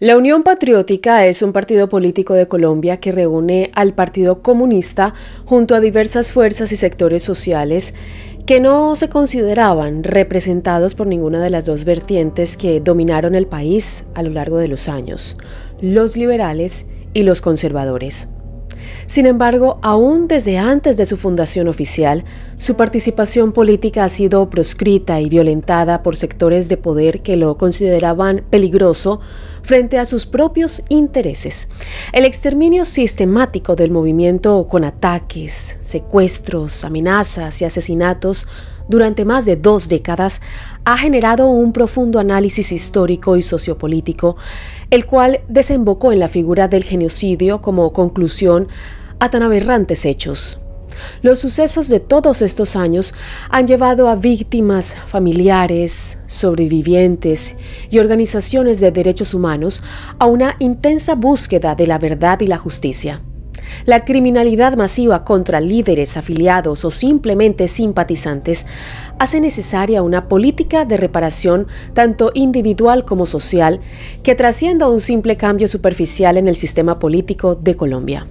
La Unión Patriótica es un partido político de Colombia que reúne al Partido Comunista junto a diversas fuerzas y sectores sociales que no se consideraban representados por ninguna de las dos vertientes que dominaron el país a lo largo de los años, los liberales y los conservadores. Sin embargo, aún desde antes de su fundación oficial, su participación política ha sido proscrita y violentada por sectores de poder que lo consideraban peligroso frente a sus propios intereses. El exterminio sistemático del movimiento con ataques, secuestros, amenazas y asesinatos durante más de 2 décadas ha generado un profundo análisis histórico y sociopolítico, el cual desembocó en la figura del genocidio como conclusión a tan aberrantes hechos. Los sucesos de todos estos años han llevado a víctimas, familiares, sobrevivientes y organizaciones de derechos humanos a una intensa búsqueda de la verdad y la justicia. La criminalidad masiva contra líderes, afiliados o simplemente simpatizantes hace necesaria una política de reparación tanto individual como social que trascienda un simple cambio superficial en el sistema político de Colombia.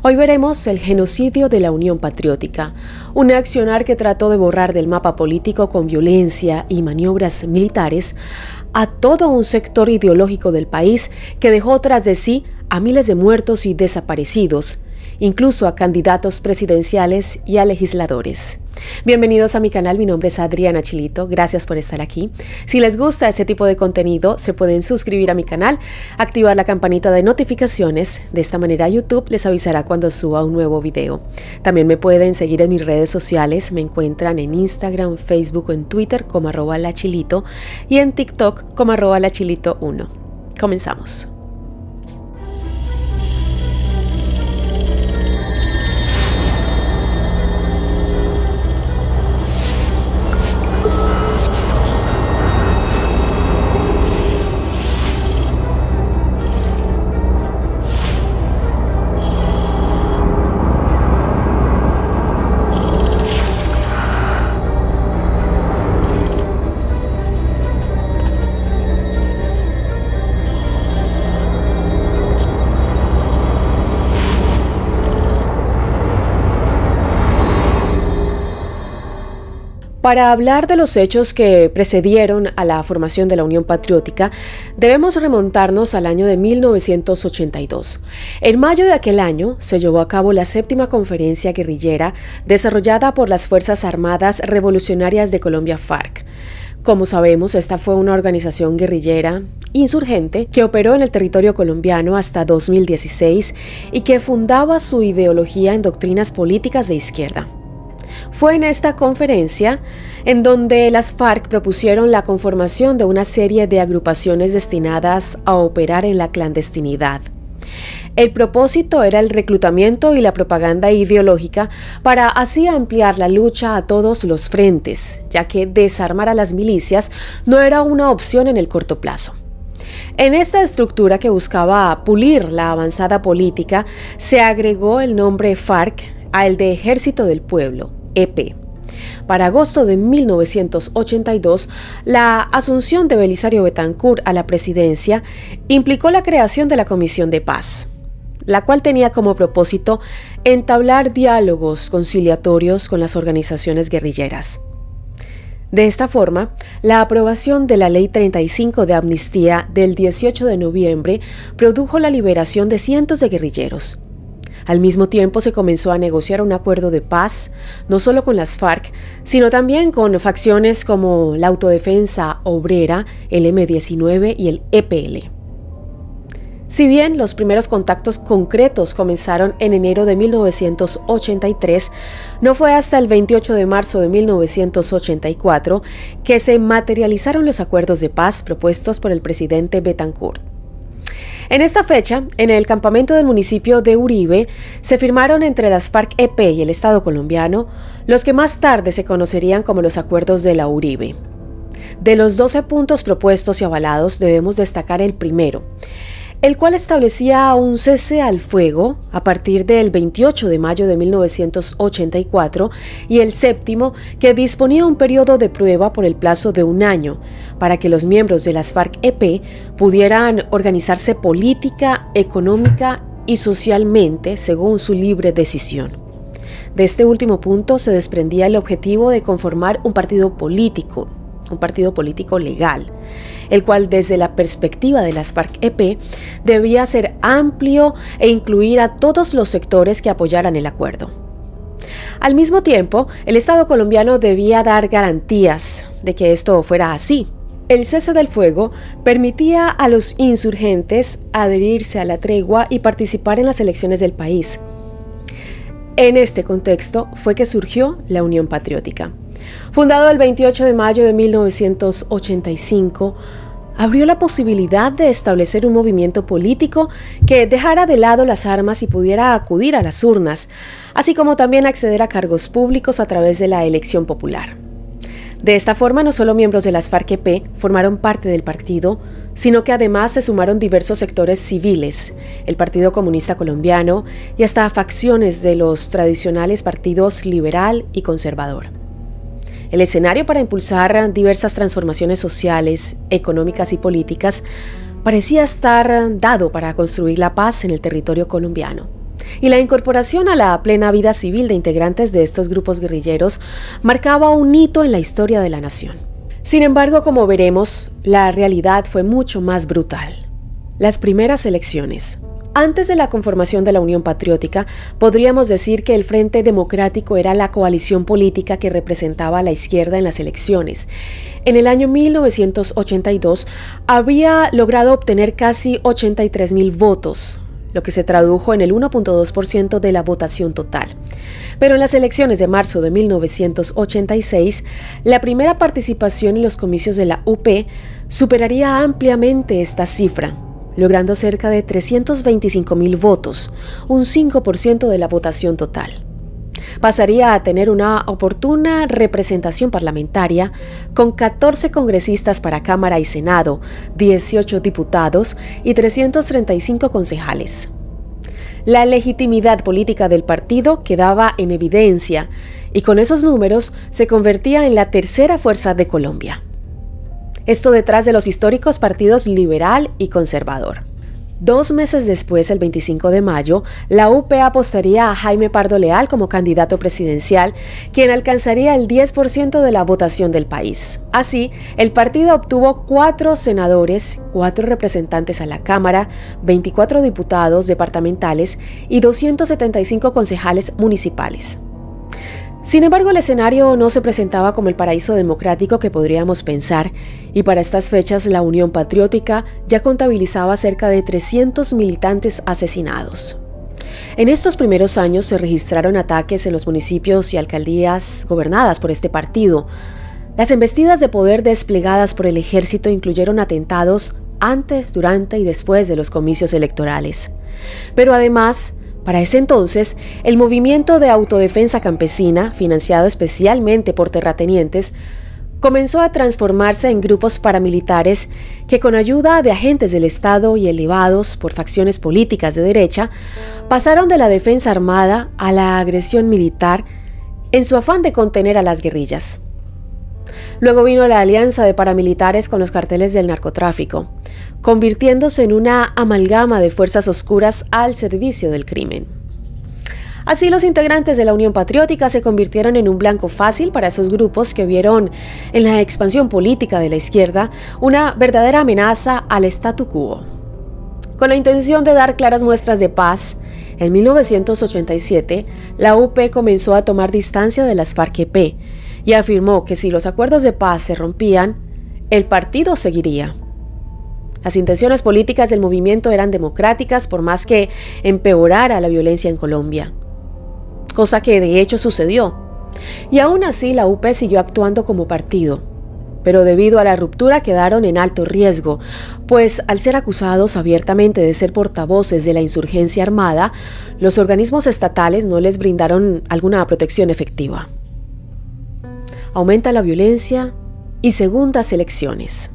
Hoy veremos el genocidio de la Unión Patriótica, un accionar que trató de borrar del mapa político con violencia y maniobras militares a todo un sector ideológico del país que dejó tras de sí a miles de muertos y desaparecidos, incluso a candidatos presidenciales y a legisladores. Bienvenidos a mi canal, mi nombre es Adriana Chilito, gracias por estar aquí. Si les gusta este tipo de contenido, se pueden suscribir a mi canal, activar la campanita de notificaciones, de esta manera YouTube les avisará cuando suba un nuevo video. También me pueden seguir en mis redes sociales, me encuentran en Instagram, Facebook o en Twitter como @lachilito y en TikTok como @lachilito1. Comenzamos. Para hablar de los hechos que precedieron a la formación de la Unión Patriótica, debemos remontarnos al año de 1982. En mayo de aquel año se llevó a cabo la 7ª conferencia guerrillera desarrollada por las Fuerzas Armadas Revolucionarias de Colombia, FARC. Como sabemos, esta fue una organización guerrillera insurgente que operó en el territorio colombiano hasta 2016 y que fundaba su ideología en doctrinas políticas de izquierda. Fue en esta conferencia en donde las FARC propusieron la conformación de una serie de agrupaciones destinadas a operar en la clandestinidad. El propósito era el reclutamiento y la propaganda ideológica para así ampliar la lucha a todos los frentes, ya que desarmar a las milicias no era una opción en el corto plazo. En esta estructura que buscaba pulir la avanzada política, se agregó el nombre FARC a el de Ejército del Pueblo, EP. Para agosto de 1982, la asunción de Belisario Betancur a la presidencia implicó la creación de la Comisión de Paz, la cual tenía como propósito entablar diálogos conciliatorios con las organizaciones guerrilleras. De esta forma, la aprobación de la Ley 35 de Amnistía del 18 de noviembre produjo la liberación de cientos de guerrilleros. Al mismo tiempo se comenzó a negociar un acuerdo de paz, no solo con las FARC, sino también con facciones como la Autodefensa Obrera, el M-19 y el EPL. Si bien los primeros contactos concretos comenzaron en enero de 1983, no fue hasta el 28 de marzo de 1984 que se materializaron los acuerdos de paz propuestos por el presidente Betancur. En esta fecha, en el campamento del municipio de Uribe, se firmaron entre las FARC-EP y el Estado colombiano los que más tarde se conocerían como los Acuerdos de la Uribe. De los 12 puntos propuestos y avalados debemos destacar el primero, el cual establecía un cese al fuego a partir del 28 de mayo de 1984 y el séptimo, que disponía un periodo de prueba por el plazo de un año para que los miembros de las FARC-EP pudieran organizarse política, económica y socialmente según su libre decisión. De este último punto se desprendía el objetivo de conformar un partido político legal, el cual desde la perspectiva de las FARC-EP debía ser amplio e incluir a todos los sectores que apoyaran el acuerdo. Al mismo tiempo, el Estado colombiano debía dar garantías de que esto fuera así. El cese del fuego permitía a los insurgentes adherirse a la tregua y participar en las elecciones del país. En este contexto fue que surgió la Unión Patriótica. Fundado el 28 de mayo de 1985, abrió la posibilidad de establecer un movimiento político que dejara de lado las armas y pudiera acudir a las urnas, así como también acceder a cargos públicos a través de la elección popular. De esta forma, no solo miembros de las FARC-EP formaron parte del partido, sino que además se sumaron diversos sectores civiles, el Partido Comunista Colombiano y hasta facciones de los tradicionales partidos liberal y conservador. El escenario para impulsar diversas transformaciones sociales, económicas y políticas parecía estar dado para construir la paz en el territorio colombiano. Y la incorporación a la plena vida civil de integrantes de estos grupos guerrilleros marcaba un hito en la historia de la nación. Sin embargo, como veremos, la realidad fue mucho más brutal. Las primeras elecciones. Antes de la conformación de la Unión Patriótica, podríamos decir que el Frente Democrático era la coalición política que representaba a la izquierda en las elecciones. En el año 1982 había logrado obtener casi 83.000 votos, lo que se tradujo en el 1.2% de la votación total. Pero en las elecciones de marzo de 1986, la primera participación en los comicios de la UP superaría ampliamente esta cifra, logrando cerca de 325.000 votos, un 5% de la votación total. Pasaría a tener una oportuna representación parlamentaria con 14 congresistas para Cámara y Senado, 18 diputados y 335 concejales. La legitimidad política del partido quedaba en evidencia y con esos números se convertía en la tercera fuerza de Colombia. Esto detrás de los históricos partidos liberal y conservador. 2 meses después, el 25 de mayo, la UP apostaría a Jaime Pardo Leal como candidato presidencial, quien alcanzaría el 10% de la votación del país. Así, el partido obtuvo 4 senadores, 4 representantes a la Cámara, 24 diputados departamentales y 275 concejales municipales. Sin embargo, el escenario no se presentaba como el paraíso democrático que podríamos pensar, y para estas fechas la Unión Patriótica ya contabilizaba cerca de 300 militantes asesinados. En estos primeros años se registraron ataques en los municipios y alcaldías gobernadas por este partido. Las embestidas de poder desplegadas por el ejército incluyeron atentados antes, durante y después de los comicios electorales. Pero además, para ese entonces, el movimiento de autodefensa campesina, financiado especialmente por terratenientes, comenzó a transformarse en grupos paramilitares que, con ayuda de agentes del Estado y elevados por facciones políticas de derecha, pasaron de la defensa armada a la agresión militar en su afán de contener a las guerrillas. Luego vino la alianza de paramilitares con los carteles del narcotráfico, convirtiéndose en una amalgama de fuerzas oscuras al servicio del crimen. Así, los integrantes de la Unión Patriótica se convirtieron en un blanco fácil para esos grupos que vieron en la expansión política de la izquierda una verdadera amenaza al statu quo. Con la intención de dar claras muestras de paz, en 1987, la UP comenzó a tomar distancia de las FARC-EP y afirmó que si los acuerdos de paz se rompían, el partido seguiría. Las intenciones políticas del movimiento eran democráticas, por más que empeorara la violencia en Colombia, cosa que de hecho sucedió. Y aún así la UP siguió actuando como partido, pero debido a la ruptura quedaron en alto riesgo, pues al ser acusados abiertamente de ser portavoces de la insurgencia armada, los organismos estatales no les brindaron alguna protección efectiva. Aumenta la violencia y segundas elecciones.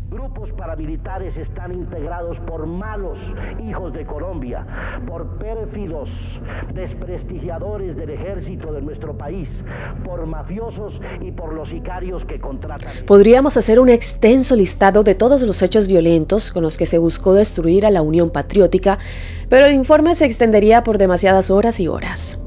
Grupos paramilitares están integrados por malos hijos de Colombia, por pérfidos desprestigiadores del ejército de nuestro país, por mafiosos y por los sicarios que contratan. Podríamos hacer un extenso listado de todos los hechos violentos con los que se buscó destruir a la Unión Patriótica, pero el informe se extendería por demasiadas horas y horas.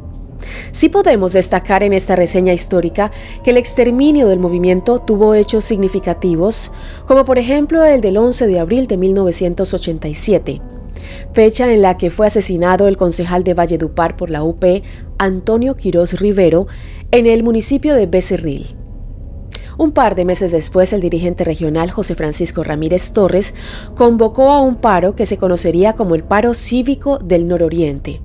Sí podemos destacar en esta reseña histórica que el exterminio del movimiento tuvo hechos significativos, como por ejemplo el del 11 de abril de 1987, fecha en la que fue asesinado el concejal de Valledupar por la UP, Antonio Quirós Rivero, en el municipio de Becerril. Un par de meses después, el dirigente regional José Francisco Ramírez Torres convocó a un paro que se conocería como el Paro Cívico del Nororiente.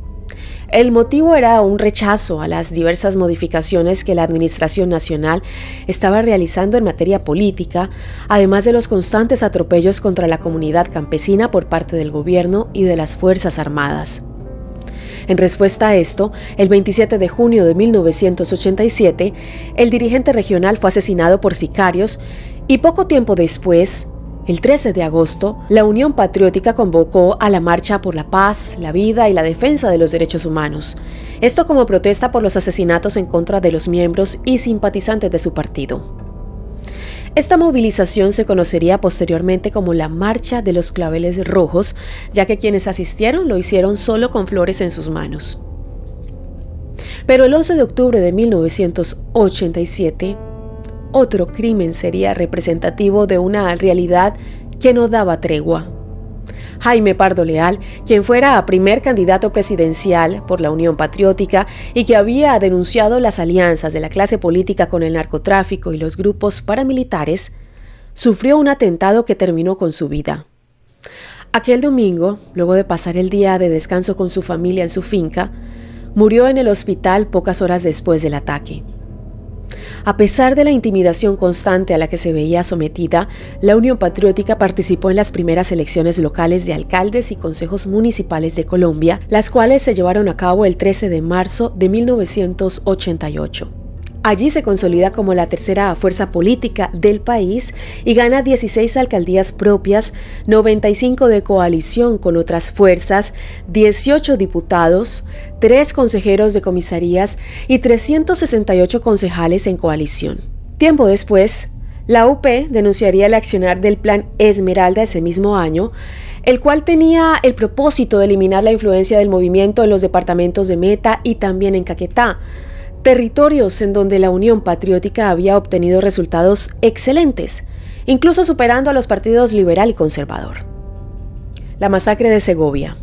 El motivo era un rechazo a las diversas modificaciones que la Administración Nacional estaba realizando en materia política, además de los constantes atropellos contra la comunidad campesina por parte del gobierno y de las Fuerzas Armadas. En respuesta a esto, el 27 de junio de 1987, el dirigente regional fue asesinado por sicarios y poco tiempo después, el 13 de agosto, la Unión Patriótica convocó a la Marcha por la Paz, la Vida y la Defensa de los Derechos Humanos. Esto como protesta por los asesinatos en contra de los miembros y simpatizantes de su partido. Esta movilización se conocería posteriormente como la Marcha de los Claveles Rojos, ya que quienes asistieron lo hicieron solo con flores en sus manos. Pero el 11 de octubre de 1987, otro crimen sería representativo de una realidad que no daba tregua. Jaime Pardo Leal, quien fuera primer candidato presidencial por la Unión Patriótica y que había denunciado las alianzas de la clase política con el narcotráfico y los grupos paramilitares, sufrió un atentado que terminó con su vida. Aquel domingo, luego de pasar el día de descanso con su familia en su finca, murió en el hospital pocas horas después del ataque. A pesar de la intimidación constante a la que se veía sometida, la Unión Patriótica participó en las primeras elecciones locales de alcaldes y consejos municipales de Colombia, las cuales se llevaron a cabo el 13 de marzo de 1988. Allí se consolida como la tercera fuerza política del país y gana 16 alcaldías propias, 95 de coalición con otras fuerzas, 18 diputados, 3 consejeros de comisarías y 368 concejales en coalición. Tiempo después, la UP denunciaría el accionar del Plan Esmeralda ese mismo año, el cual tenía el propósito de eliminar la influencia del movimiento en los departamentos de Meta y también en Caquetá, territorios en donde la Unión Patriótica había obtenido resultados excelentes, incluso superando a los partidos liberal y conservador. La masacre de Segovia.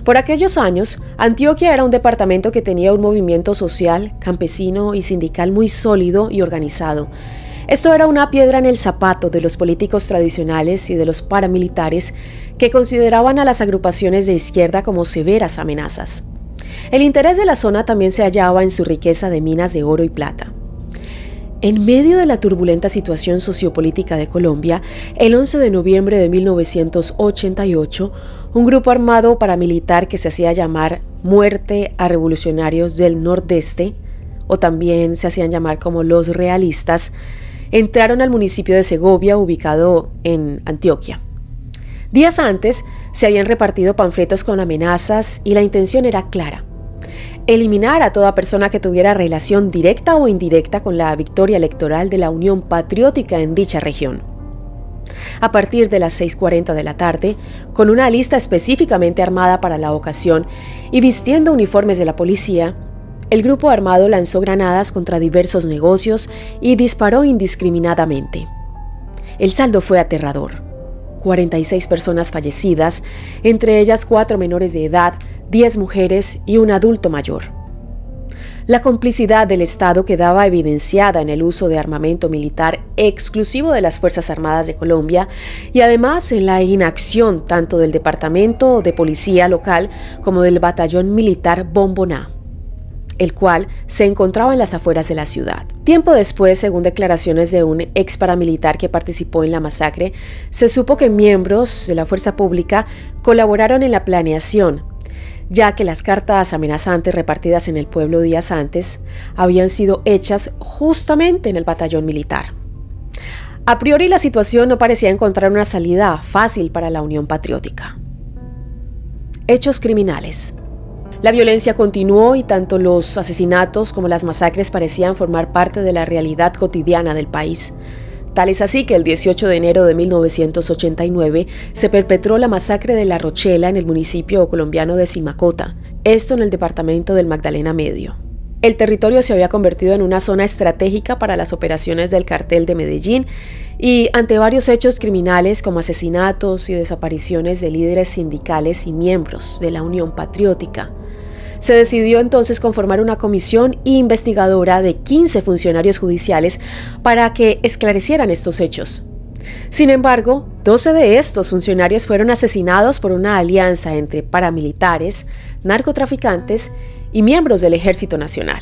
Por aquellos años, Antioquia era un departamento que tenía un movimiento social, campesino y sindical muy sólido y organizado. Esto era una piedra en el zapato de los políticos tradicionales y de los paramilitares que consideraban a las agrupaciones de izquierda como severas amenazas. El interés de la zona también se hallaba en su riqueza de minas de oro y plata. En medio de la turbulenta situación sociopolítica de Colombia, el 11 de noviembre de 1988, un grupo armado paramilitar que se hacía llamar Muerte a Revolucionarios del Nordeste, o también se hacían llamar como los realistas, entraron al municipio de Segovia, ubicado en Antioquia. Días antes, se habían repartido panfletos con amenazas y la intención era clara: eliminar a toda persona que tuviera relación directa o indirecta con la victoria electoral de la Unión Patriótica en dicha región. A partir de las 6:40 de la tarde, con una lista específicamente armada para la ocasión y vistiendo uniformes de la policía, el grupo armado lanzó granadas contra diversos negocios y disparó indiscriminadamente. El saldo fue aterrador: 46 personas fallecidas, entre ellas 4 menores de edad, 10 mujeres y un adulto mayor. La complicidad del Estado quedaba evidenciada en el uso de armamento militar exclusivo de las Fuerzas Armadas de Colombia y además en la inacción tanto del Departamento de Policía local como del Batallón Militar Bomboná, el cual se encontraba en las afueras de la ciudad. Tiempo después, según declaraciones de un ex paramilitar que participó en la masacre, se supo que miembros de la fuerza pública colaboraron en la planeación, ya que las cartas amenazantes repartidas en el pueblo días antes habían sido hechas justamente en el batallón militar. A priori la situación no parecía encontrar una salida fácil para la Unión Patriótica. Hechos criminales. La violencia continuó y tanto los asesinatos como las masacres parecían formar parte de la realidad cotidiana del país. Tal es así que el 18 de enero de 1989 se perpetró la masacre de La Rochela en el municipio colombiano de Simacota, esto en el departamento del Magdalena Medio. El territorio se había convertido en una zona estratégica para las operaciones del cartel de Medellín y ante varios hechos criminales como asesinatos y desapariciones de líderes sindicales y miembros de la Unión Patriótica, se decidió entonces conformar una comisión investigadora de 15 funcionarios judiciales para que esclarecieran estos hechos. Sin embargo, 12 de estos funcionarios fueron asesinados por una alianza entre paramilitares, narcotraficantes y miembros del Ejército Nacional.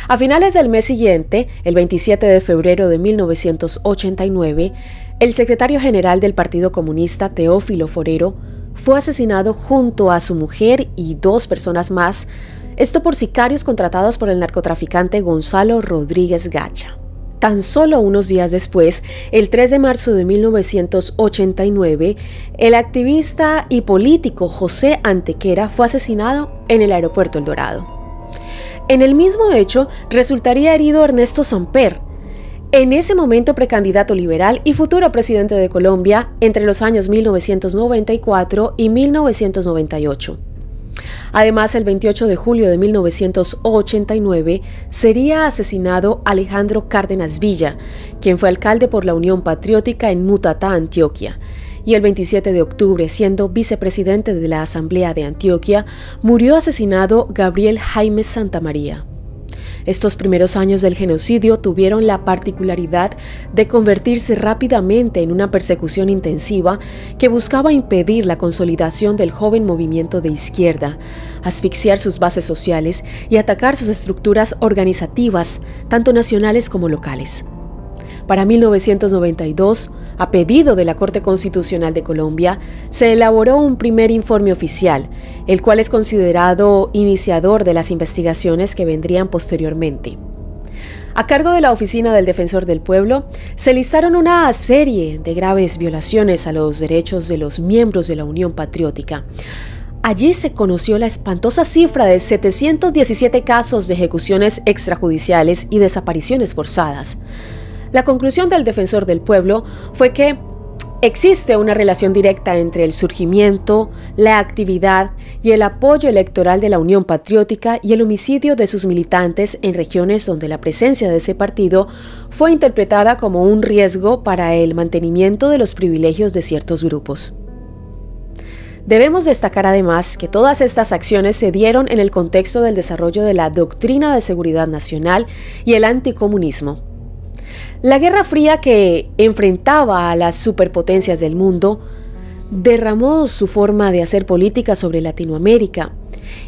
A finales del mes siguiente, el 27 de febrero de 1989, el secretario general del Partido Comunista, Teófilo Forero, fue asesinado junto a su mujer y 2 personas más, esto por sicarios contratados por el narcotraficante Gonzalo Rodríguez Gacha. Tan solo unos días después, el 3 de marzo de 1989, el activista y político José Antequera fue asesinado en el aeropuerto El Dorado. En el mismo hecho, resultaría herido Ernesto Samper, en ese momento precandidato liberal y futuro presidente de Colombia entre los años 1994 y 1998. Además, el 28 de julio de 1989 sería asesinado Alejandro Cárdenas Villa, quien fue alcalde por la Unión Patriótica en Mutatá, Antioquia. Y el 27 de octubre, siendo vicepresidente de la Asamblea de Antioquia, murió asesinado Gabriel Jaime Santamaría. Estos primeros años del genocidio tuvieron la particularidad de convertirse rápidamente en una persecución intensiva que buscaba impedir la consolidación del joven movimiento de izquierda, asfixiar sus bases sociales y atacar sus estructuras organizativas, tanto nacionales como locales. Para 1992, a pedido de la Corte Constitucional de Colombia, se elaboró un primer informe oficial, el cual es considerado iniciador de las investigaciones que vendrían posteriormente. A cargo de la Oficina del Defensor del Pueblo, se listaron una serie de graves violaciones a los derechos de los miembros de la Unión Patriótica. Allí se conoció la espantosa cifra de 717 casos de ejecuciones extrajudiciales y desapariciones forzadas. La conclusión del Defensor del Pueblo fue que existe una relación directa entre el surgimiento, la actividad y el apoyo electoral de la Unión Patriótica y el homicidio de sus militantes en regiones donde la presencia de ese partido fue interpretada como un riesgo para el mantenimiento de los privilegios de ciertos grupos. Debemos destacar además que todas estas acciones se dieron en el contexto del desarrollo de la doctrina de seguridad nacional y el anticomunismo. La Guerra Fría, que enfrentaba a las superpotencias del mundo, derramó su forma de hacer política sobre Latinoamérica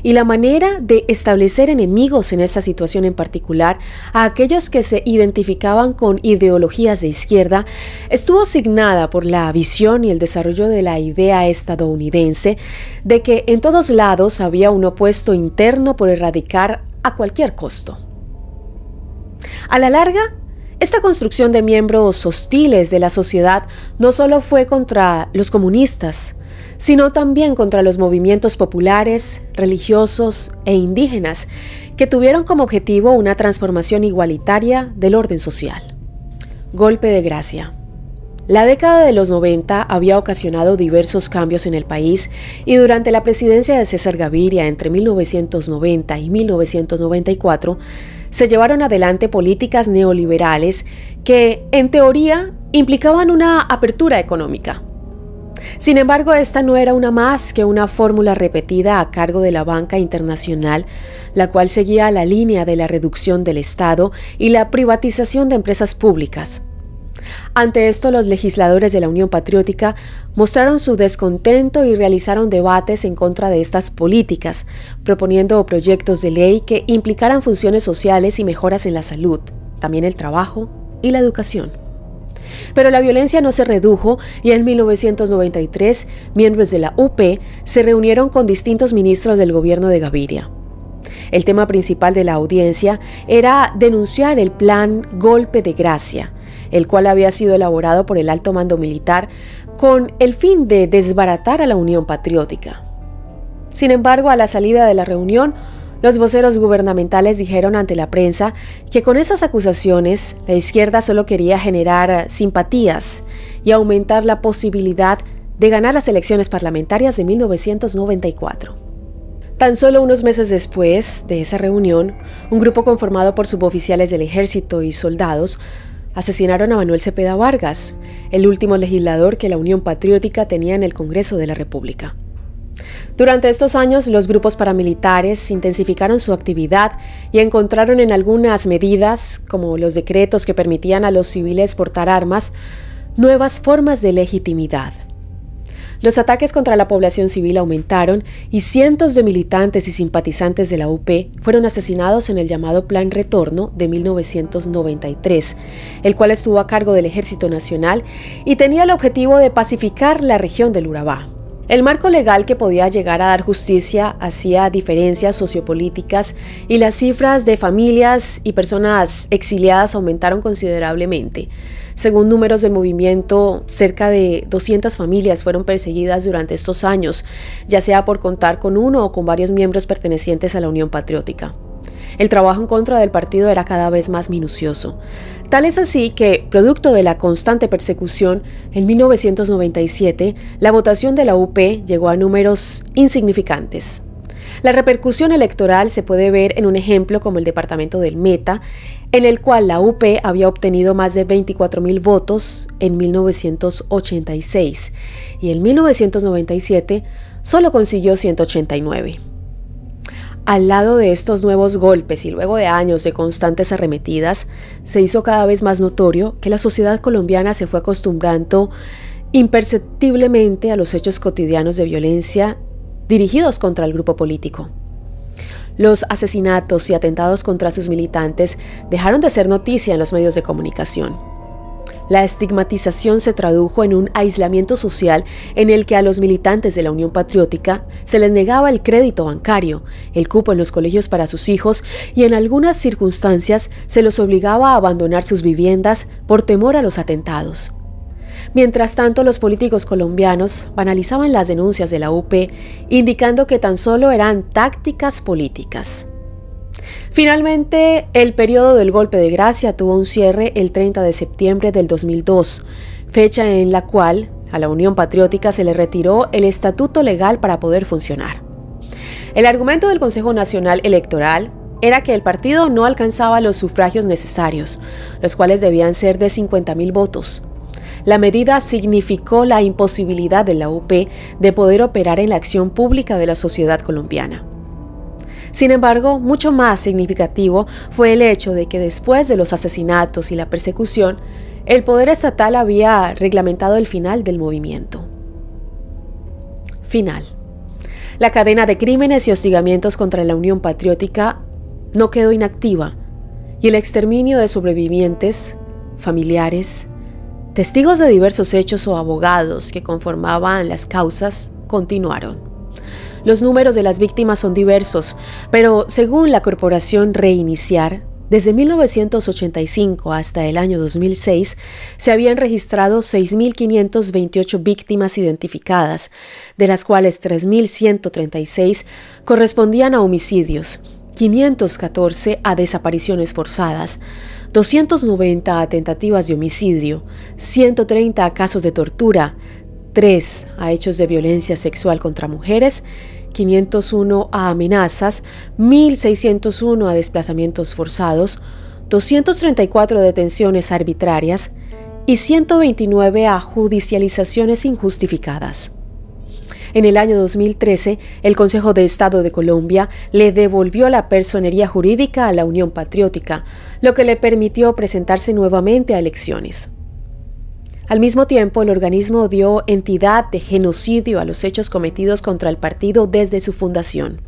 y la manera de establecer enemigos en esta situación en particular a aquellos que se identificaban con ideologías de izquierda estuvo signada por la visión y el desarrollo de la idea estadounidense de que en todos lados había un opuesto interno por erradicar a cualquier costo. A la larga, esta construcción de miembros hostiles de la sociedad no solo fue contra los comunistas, sino también contra los movimientos populares, religiosos e indígenas que tuvieron como objetivo una transformación igualitaria del orden social. Golpe de gracia. La década de los 90 había ocasionado diversos cambios en el país y durante la presidencia de César Gaviria entre 1990 y 1994 se llevaron adelante políticas neoliberales que, en teoría, implicaban una apertura económica. Sin embargo, esta no era una más que una fórmula repetida a cargo de la banca internacional, la cual seguía la línea de la reducción del Estado y la privatización de empresas públicas. Ante esto, los legisladores de la Unión Patriótica mostraron su descontento y realizaron debates en contra de estas políticas, proponiendo proyectos de ley que implicaran funciones sociales y mejoras en la salud, también el trabajo y la educación. Pero la violencia no se redujo y en 1993 miembros de la UP se reunieron con distintos ministros del gobierno de Gaviria. El tema principal de la audiencia era denunciar el plan Golpe de Gracia, el cual había sido elaborado por el alto mando militar con el fin de desbaratar a la Unión Patriótica. Sin embargo, a la salida de la reunión, los voceros gubernamentales dijeron ante la prensa que con esas acusaciones la izquierda solo quería generar simpatías y aumentar la posibilidad de ganar las elecciones parlamentarias de 1994. Tan solo unos meses después de esa reunión, un grupo conformado por suboficiales del ejército y soldados asesinaron a Manuel Cepeda Vargas, el último legislador que la Unión Patriótica tenía en el Congreso de la República. Durante estos años, los grupos paramilitares intensificaron su actividad y encontraron en algunas medidas, como los decretos que permitían a los civiles portar armas, nuevas formas de legitimidad. Los ataques contra la población civil aumentaron y cientos de militantes y simpatizantes de la UP fueron asesinados en el llamado Plan Retorno de 1993, el cual estuvo a cargo del Ejército Nacional y tenía el objetivo de pacificar la región del Urabá. El marco legal que podía llegar a dar justicia hacía diferencias sociopolíticas y las cifras de familias y personas exiliadas aumentaron considerablemente. Según números del movimiento, cerca de 200 familias fueron perseguidas durante estos años, ya sea por contar con uno o con varios miembros pertenecientes a la Unión Patriótica. El trabajo en contra del partido era cada vez más minucioso. Tal es así que, producto de la constante persecución, en 1997, la votación de la UP llegó a números insignificantes. La repercusión electoral se puede ver en un ejemplo como el departamento del Meta, en el cual la UP había obtenido más de 24.000 votos en 1986 y en 1997 solo consiguió 189. Al lado de estos nuevos golpes y luego de años de constantes arremetidas, se hizo cada vez más notorio que la sociedad colombiana se fue acostumbrando imperceptiblemente a los hechos cotidianos de violencia dirigidos contra el grupo político. Los asesinatos y atentados contra sus militantes dejaron de ser noticia en los medios de comunicación. La estigmatización se tradujo en un aislamiento social en el que a los militantes de la Unión Patriótica se les negaba el crédito bancario, el cupo en los colegios para sus hijos y en algunas circunstancias se los obligaba a abandonar sus viviendas por temor a los atentados. Mientras tanto, los políticos colombianos banalizaban las denuncias de la UP, indicando que tan solo eran tácticas políticas. Finalmente, el periodo del golpe de gracia tuvo un cierre el 30 de septiembre del 2002, fecha en la cual a la Unión Patriótica se le retiró el estatuto legal para poder funcionar. El argumento del Consejo Nacional Electoral era que el partido no alcanzaba los sufragios necesarios, los cuales debían ser de 50.000 votos. La medida significó la imposibilidad de la UP de poder operar en la acción pública de la sociedad colombiana. Sin embargo, mucho más significativo fue el hecho de que después de los asesinatos y la persecución, el poder estatal había reglamentado el final del movimiento. Final. La cadena de crímenes y hostigamientos contra la Unión Patriótica no quedó inactiva y el exterminio de sobrevivientes, familiares, testigos de diversos hechos o abogados que conformaban las causas continuaron. Los números de las víctimas son diversos, pero según la corporación Reiniciar, desde 1985 hasta el año 2006 se habían registrado 6.528 víctimas identificadas, de las cuales 3.136 correspondían a homicidios, 514 a desapariciones forzadas, 290 a tentativas de homicidio, 130 a casos de tortura, 3 a hechos de violencia sexual contra mujeres, 501 a amenazas, 1.601 a desplazamientos forzados, 234 detenciones arbitrarias y 129 a judicializaciones injustificadas. En el año 2013, el Consejo de Estado de Colombia le devolvió la personería jurídica a la Unión Patriótica, lo que le permitió presentarse nuevamente a elecciones. Al mismo tiempo, el organismo dio entidad de genocidio a los hechos cometidos contra el partido desde su fundación.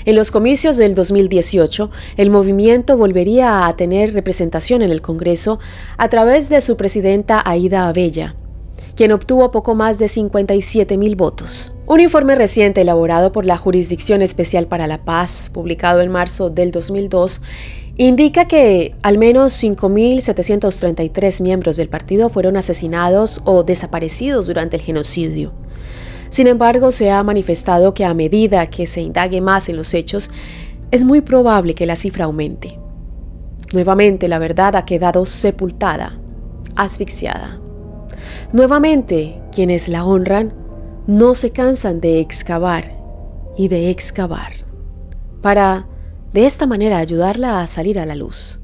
En los comicios del 2018, el movimiento volvería a tener representación en el Congreso a través de su presidenta Aida Abella, quien obtuvo poco más de 57.000 votos. Un informe reciente elaborado por la Jurisdicción Especial para la Paz, publicado en marzo del 2002, indica que al menos 5.733 miembros del partido fueron asesinados o desaparecidos durante el genocidio. Sin embargo, se ha manifestado que a medida que se indague más en los hechos, es muy probable que la cifra aumente. Nuevamente, la verdad ha quedado sepultada, asfixiada. Nuevamente, quienes la honran no se cansan de excavar y de excavar para, de esta manera, ayudarla a salir a la luz.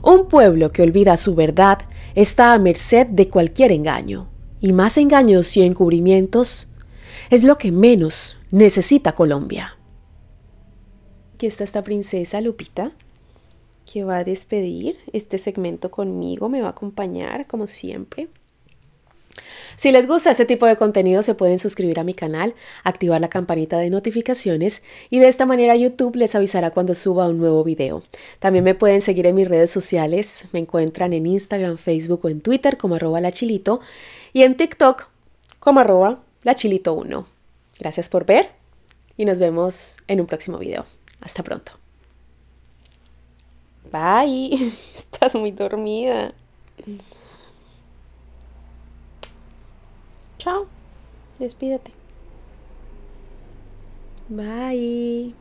Un pueblo que olvida su verdad está a merced de cualquier engaño, y más engaños y encubrimientos es lo que menos necesita Colombia. Aquí está esta princesa Lupita, que va a despedir este segmento conmigo, me va a acompañar como siempre. Si les gusta este tipo de contenido, se pueden suscribir a mi canal, activar la campanita de notificaciones y de esta manera YouTube les avisará cuando suba un nuevo video. También me pueden seguir en mis redes sociales, me encuentran en Instagram, Facebook o en Twitter como @lachilito y en TikTok como @lachilito1. Gracias por ver y nos vemos en un próximo video. Hasta pronto. Bye. Estás muy dormida. Chao. Despídete. Bye.